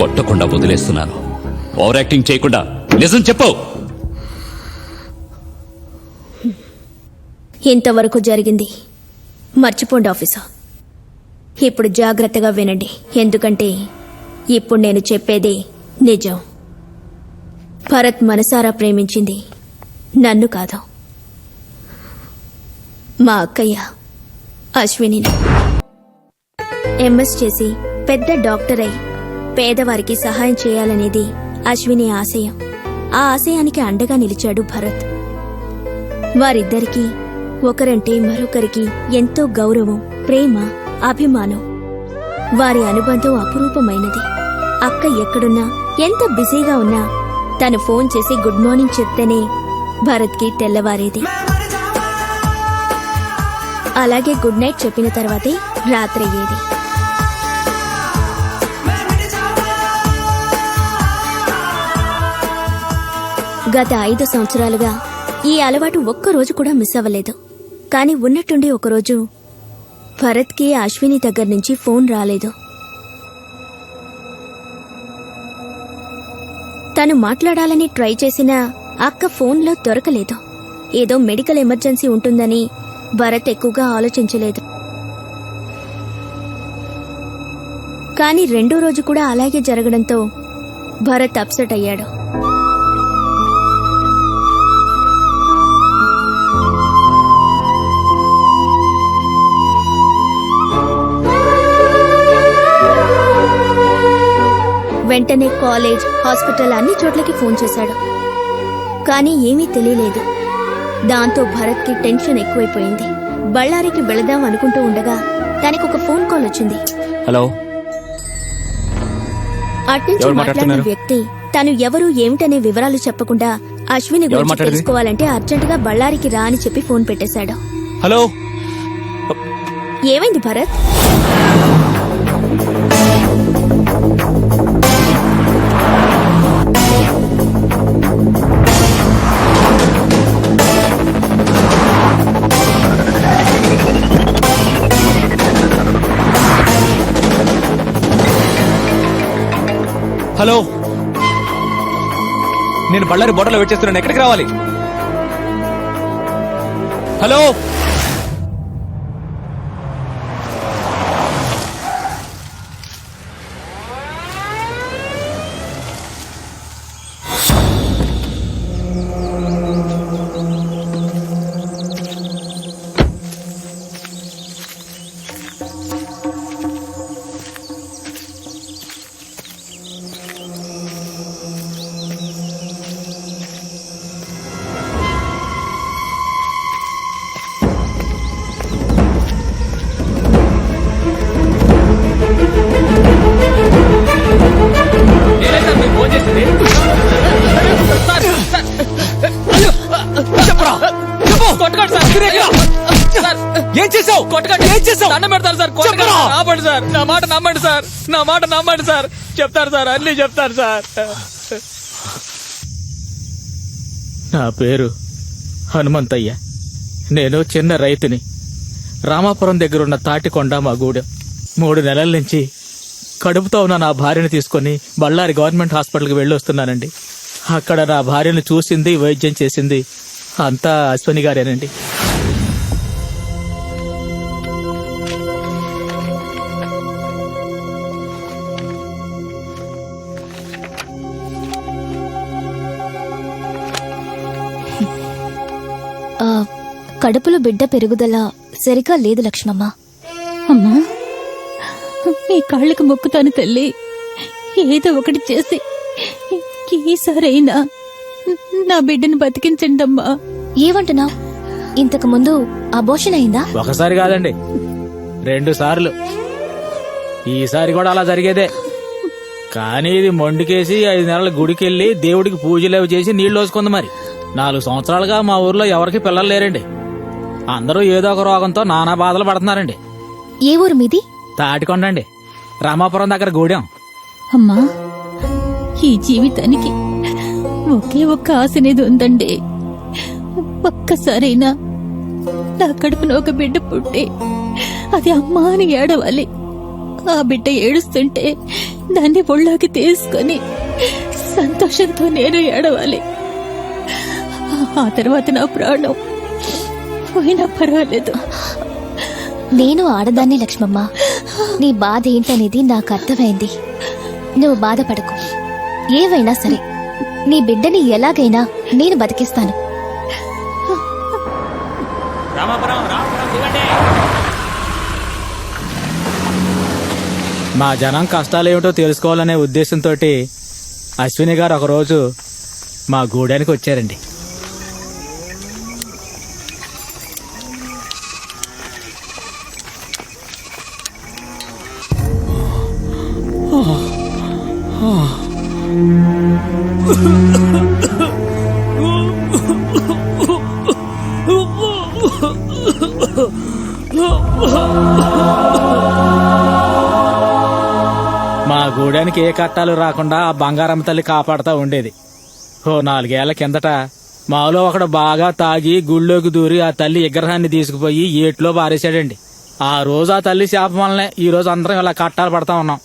కొట్టకుండా వదిలేస్తున్నాను. Over acting చేయకుండా నిజం చెప్పు. ఇంతవరకు జరిగింది మర్చిపోండి ఆఫీసర్. ఇప్పుడు జాగ్రత్తగా వినండి, ఎందుకంటే ఇప్పుడు నేను చెప్పేది నిజం. భరత్ మనసారా ప్రేమించింది నన్ను కాదు, మా అక్కయ్య అశ్వినిని. ఎంఎస్ చేసి పెద్ద డాక్టర్ అయి పేదవారికి సహాయం చేయాలనేది అశ్విని ఆశయం. ఆ ఆశయానికి అండగా నిలిచాడు భరత్. వారిద్దరికీ ఒకరంటే మరొకరికి ఎంతో గౌరవం, ప్రేమ, అభిమానం. వారి అనుబంధం అపురూపమైనది. అక్క ఎక్కడున్నా, ఎంత బిజీగా ఉన్నా తను ఫోన్ చేసి గుడ్ మార్నింగ్ చెప్తేనే భరత్కి తెల్లవారేది. అలాగే గుడ్ నైట్ చెప్పిన తర్వాతే రాత్రయ్యేది. గత 5 సంవత్సరాలుగా ఈ అలవాటు ఒక్కరోజు కూడా మిస్ అవ్వలేదు. కాని ఉన్నట్టుండి ఒకరోజు భరత్కి అశ్విని దగ్గర నుంచి ఫోన్ రాలేదు. తను మాట్లాడాలని ట్రై చేసినా అక్క ఫోన్లో దొరకలేదు. ఏదో మెడికల్ ఎమర్జెన్సీ ఉంటుందని భరత్ ఎక్కువగా ఆలోచించలేదు. కాని రెండో రోజు కూడా అలాగే జరగడంతో భరత్ అప్సెట్ అయ్యాడు. వెంటనే కాలేజ్, హాస్పిటల్ అన్ని చోట్లకి ఫోన్ చేశాడు. కానీ ఏమీ తెలియలేదు. దాంతో భరత్కి టెన్షన్ ఎక్కువైపోయింది. బళ్ళారికి వెళదాం అనుకుంటూ ఉండగా తనకు ఒక ఫోన్ కాల్ వచ్చింది. హలో. అట్నుంచి మాట్లాడిన వ్యక్తి తను ఎవరు ఏమిటనే వివరాలు చెప్పకుండా అశ్విని గురించి తెలుసుకోవాలంటే అర్జెంటుగా బళ్ళారికి రా అని చెప్పి ఫోన్ పెట్టేశాడు. హలో. ఏమైంది భరత్? హలో, నేను బళ్ళారి బోటలో వెయిట్ చేస్తున్నాను. ఎక్కడికి రావాలి? హలో. ఏం చేసావు? ఏం చేసావు? దండం పెడతారు సార్, ఆపండి సార్, నా మాట నమ్మండి సార్, నా మాట నమ్మండి సార్. చెప్తారు సార్, అన్ని చెప్తారు సార్. నా పేరు హనుమంతయ్య. నేను చిన్న రైతుని. రామాపురం దగ్గరున్న తాటికొండ మా గూడెం. 3 నెలల నుంచి కడుపుతో ఉన్న నా భార్యను తీసుకుని బళ్ళారి గవర్నమెంట్ హాస్పిటల్కి వెళ్ళొస్తున్నానండి. అక్కడ నా భార్యను చూసింది, వైద్యం చేసింది అంతా అశ్విని గారేనండి. కడుపులో బిడ్డ పెరుగుదల సరిగా లేదు లక్ష్మమ్మ. అమ్మా, మీ కాళ్ళకి మొక్కుతాను తల్లి. ఏదో ఒకటి చేసి ఈసారైనా నా బిడ్డను బతికించండి అమ్మా. ఏమంటున్నావు? ఇంతకు ముందు అబోషన్ అయిందా? ఒకసారి కాదండి, 2 సార్లు. ఈసారి కూడా అలా జరిగేదే. కానీ ఇది మొండికేసి 5 నెలల గుడికెళ్ళి దేవుడికి పూజలు చేసి నీళ్లు పోసుకుంది. మరి 4 సంవత్సరాలుగా మా ఊర్లో ఎవరికి పిల్లలు లేరండి. అందరూ ఏదో ఒక రోగంతో నానా బాధలు పడుతున్నారండి. ఏ ఊరు మీది? తాటికొండండి, రామాపురం దగ్గర గూడెం. అమ్మా, ఈ జీవితానికి ఒకే ఒక్క ఆశనేది ఉందండి. ఒక్కసారైనా నా కడుపున ఒక బిడ్డ పుట్టి అది అమ్మా అని ఏడవాలి. ఆ బిడ్డ ఏడుస్తుంటే దాన్ని ఒళ్ళోకి తీసుకొని సంతోషంతో నేను ఏడవాలి. ఆ తర్వాత నా ప్రాణం పోయినా పర్వాలేదు. నేను ఆడదాన్ని లక్ష్మమ్మ. నీ బాధ ఏంటనేది నాకు అర్థమైంది. నువ్వు బాధపడకు. ఏవైనా సరే నీ బిడ్డని ఎలాగైనా నేను బతికిస్తాను. మా జనం కష్టాలేమిటో తెలుసుకోవాలనే ఉద్దేశంతో అశ్విని గారు ఒకరోజు మా గూడానికి వచ్చారండి. మా గూడానికి ఏ కట్టాలు రాకుండా ఆ బంగారం తల్లి కాపాడుతూ ఉండేది. ఓ 4 ఏళ్ల కిందట మాలో ఒకడు బాగా తాగి గుళ్ళోకి దూరి ఆ తల్లి విగ్రహాన్ని తీసుకుపోయి ఏట్లో బారేశాడండి. ఆ రోజు ఆ తల్లి శాపం వల్లనే ఈ రోజు అందరం ఇలా కట్టాలు పడతా ఉన్నాం.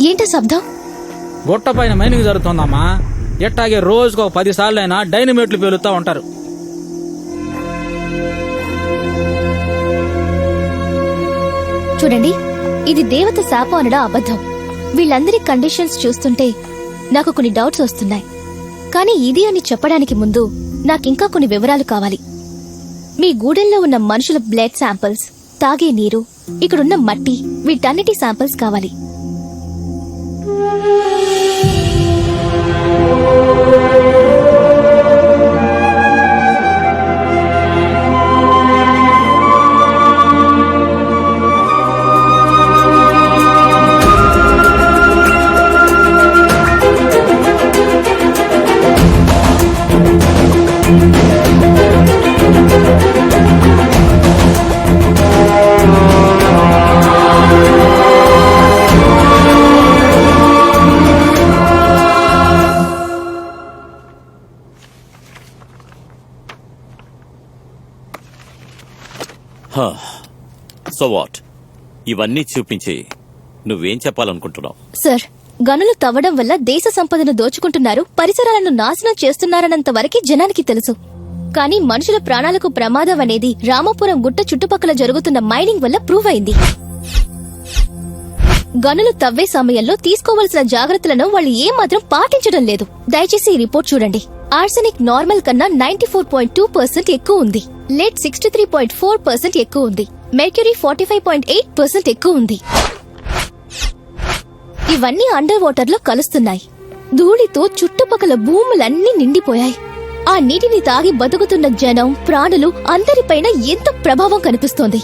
ఏంటి శబ్దం? గుట్ట పైన మైనింగ్ జరుగుతుందమ్మా. ఎట్టాగే రోజుకు 10 సార్లు అయినా డైనమేట్లు పేలుస్తూ ఉంటారు. చూడండి, ఇది దేవత శాపం అనడం అబద్ధం. వీళ్ళందరి కండిషన్స్ చూస్తుంటే నాకు కొన్ని డౌట్స్ వస్తున్నాయి. కానీ ఇది అని చెప్పడానికి ముందు నాకింకా కొన్ని వివరాలు కావాలి. మీ గూడెల్లో ఉన్న మనుషుల బ్లడ్ శాంపిల్స్, తాగే నీరు, ఇక్కడున్న మట్టి, వీటన్నిటి శాంపిల్స్ కావాలి. So what? ఇవన్నీ చూపించి నువ్వేం చెప్పాలనుకుంటున్నావు? సార్, గనులు తవ్వడం వల్ల దేశ సంపదను దోచుకుంటున్నారు, పరిసరాలను నాశనం చేస్తున్నారన్నంత వరకే జనానికి తెలుసు. కానీ మనుషుల ప్రాణాలకు ప్రమాదం అనేది రామాపురం గుట్ట చుట్టుపక్కల జరుగుతున్న మైనింగ్ వల్ల ప్రూవ్ అయింది. గనులు తవ్వే సమయంలో తీసుకోవలసిన జాగ్రత్తలను వాళ్ళు ఏమాత్రం పాటించడం లేదు. దయచేసి ఈ రిపోర్ట్ చూడండి. ఆర్సెనిక్ నార్మల్ కన్నా 94.2% ఎక్కువ ఉంది. lead 63.4% ఎక్కువ ఉంది. మెర్క్యూరీ 45.8% ఎక్కువ ఉంది. ఇవన్నీ అండర్ వాటర్ లో కలుస్తున్నాయి. ధూళితో చుట్టుపక్కల భూములన్నీ నిండిపోయాయి. ఆ నీటిని తాగి బతుకుతున్న జనం, ప్రాణులు అందరిపైన ఎంత ప్రభావం కనిపిస్తోంది.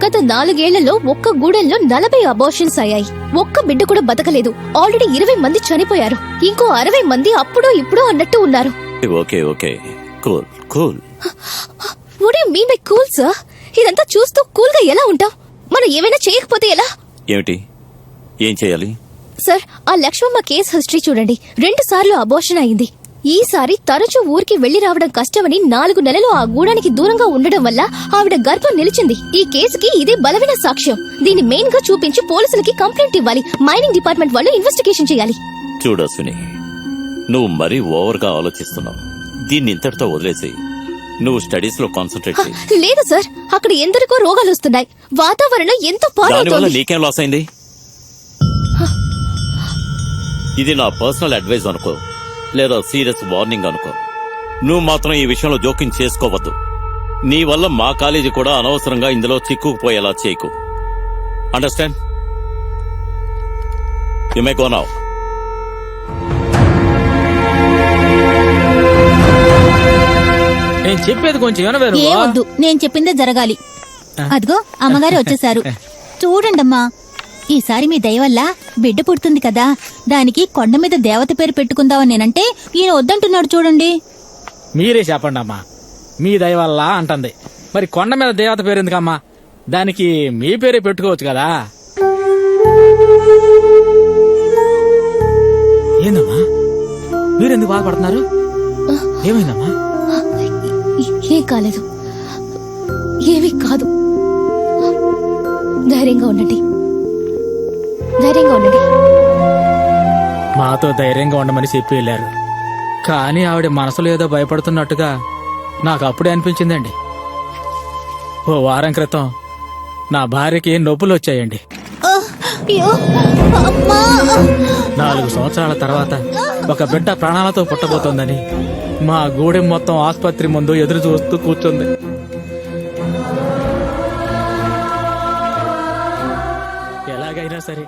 గత 4 ఏళ్లలో ఒక్క గూడెల్లో 40 అబార్షన్స్ అయ్యాయి. ఒక్క బిడ్డ కూడా బతకలేదు. ఆల్రెడీ 20 మంది చనిపోయారు. ఇంకో 60 మంది అప్పుడో ఇప్పుడో అన్నట్టు ఉన్నారు. Okay okay, cool cool. What do you mean by cool sir? ఇదంతా చూస్తూ కూల్ గా ఎలా ఉంటాం? మనం ఏమైనా చేయకపోతే ఎలా? ఏమిటి? ఏం చేయాలి? సార్, ఆ లక్ష్మమ్మ కేస్ హిస్టరీ చూడండి. 2 సార్లు అబార్షన్ అయింది. ఈసారి తరచూ ఊరికి వెళ్లి రావడం కష్టమని 4 నెలలు ఆ గూడానికి దూరంగా ఉండడం వల్ల ఆవిడ గర్భం నిలిచింది. ఈ కేసుకి ఇదే బలమైన సాక్ష్యం. దీన్ని మెయిన్ గా చూపించి పోలీసులకి కంప్లైంట్ ఇవ్వాలి. మైనింగ్ డిపార్ట్మెంట్ వాళ్ళు ఇన్వెస్టిగేషన్ చేయాలి. చూడు అశ్విని, నువ్వు మరీ ఓవర్ గా ఆలోచిస్తున్నావు. దీన్ని ఇంతటితో వదిలేసి నువ్వు స్టడీస్ లో కాన్సన్ట్రేట్ చేయి. లేదు సార్, అక్కడ ఎందరికో రోగాలు వస్తున్నాయి. వాతావరణం ఎంతో దానివల్ల పాడవుతోంది. నీకేం లాస్ అయింది? ఇది నా పర్సనల్ అడ్వైజ్ అనుకో, లేదా సీరియస్ వార్నింగ్ అనుకో. నువ్వు మాత్రం ఈ విషయంలో జోక్యం చేసుకోవద్దు. నీ వల్ల మా కాలేజీ కూడా అనవసరంగా ఇందులో చిక్కుకుపోయేలా చేయకు. Understand? You may go now. నేను చెప్పేది కొంచెం వినవే నువ్వు? ఏమొద్దు, నేను చెప్పిందే జరగాలి. అదిగో అమ్మగారు వచ్చేసారు. చూడండమ్మా, ఈసారి మీ దయ వల్ల బిడ్డ పుడుతుంది కదా, దానికి కొండ మీద దేవత పేరు పెట్టుకుందామని నేనంటే ఈయన వద్దంటున్నాడు. చూడండి. మీరే చెప్పండి అమ్మా. మీ దయ వల్ల అంటుంది. మరి కొండ మీద దేవత పేరు ఎందుకమ్మా? దానికి మీ పేరే పెట్టుకోవచ్చు కదా. ఏందమ్మా మీరెందుకు బాధపడుతున్నారు? ఏమైందమ్మా? ఏం కాలేదు. ఏమీ కాదు. ధైర్యంగా ఉండండి, ధైర్యంగా ఉండండి. మాతో ధైర్యంగా ఉండమని చెప్పి వెళ్ళారు. కానీ ఆవిడ మనసులో ఏదో భయపడుతున్నట్టుగా నాకు అప్పుడే అనిపించిందండి. ఓ వారం క్రితం నా భార్యకి నొప్పులు వచ్చాయండి. ఆ, అయ్యో, అమ్మా. 4 సంవత్సరాల తర్వాత ఒక బిడ్డ ప్రాణాలతో పుట్టబోతోందని మా గూడెం మొత్తం ఆసుపత్రి ముందు ఎదురు చూస్తూ కూర్చుంది. ఎలాగైనా సరే